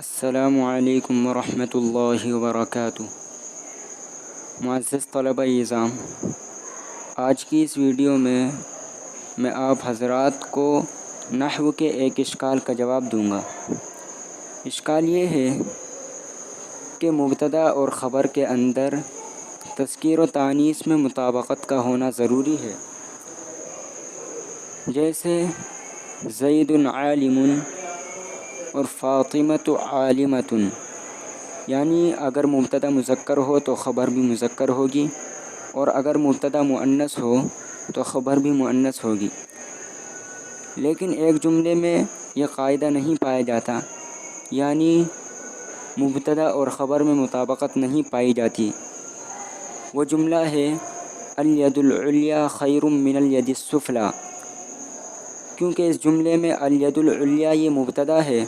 السلام علیکم ورحمۃ اللہ وبرکاتہ۔ معزز طلبہ نظام، آج کی اس ویڈیو میں آپ حضرات کو نحو کے ایک اشکال کا جواب دوں گا۔ اشکال یہ ہے کہ مبتدا اور خبر کے اندر تذکیر و تانیث میں مطابقت کا ہونا ضروری ہے۔ جیسے زید عالم اور فاطمۃ عالمۃ، یعنی اگر مبتدا مذکر ہو تو خبر بھی مذکر ہوگی، اور اگر مبتدا مؤنث ہو تو خبر بھی مؤنث ہوگی۔ لیکن ایک جملے میں یہ قاعدہ نہیں پایا جاتا، یعنی مبتدا اور خبر میں مطابقت نہیں پائی جاتی۔ وہ جملہ ہے الید العلیٰ خیر من الید السفلیٰ، کیونکہ اس جملے میں الید العلیٰ یہ مبتدا ہے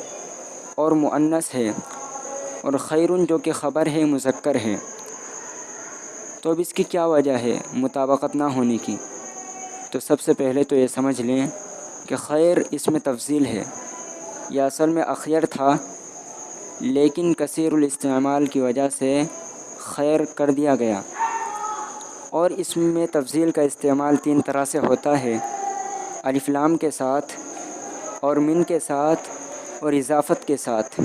اور مؤنث ہے، اور خیر جو کہ خبر ہے مذکر ہے۔ تو اب اس کی کیا وجہ ہے مطابقت نہ ہونے کی؟ تو سب سے پہلے تو یہ سمجھ لیں کہ خیر اس میں تفضیل ہے، یہ اصل میں اخیر تھا، لیکن کثیر الاستعمال کی وجہ سے خیر کر دیا گیا۔ اور اس میں تفضیل کا استعمال تین طرح سے ہوتا ہے: الف لام کے ساتھ، اور من کے ساتھ، اور اضافت کے ساتھ۔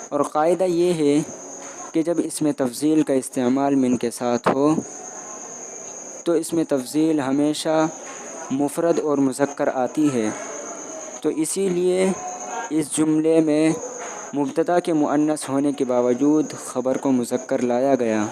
اور قاعدہ یہ ہے کہ جب اس میں تفضیل کا استعمال من کے ساتھ ہو تو اس میں تفضیل ہمیشہ مفرد اور مذکر آتی ہے، تو اسی لیے اس جملے میں مبتدا کے مؤنث ہونے کے باوجود خبر کو مذکر لایا گیا۔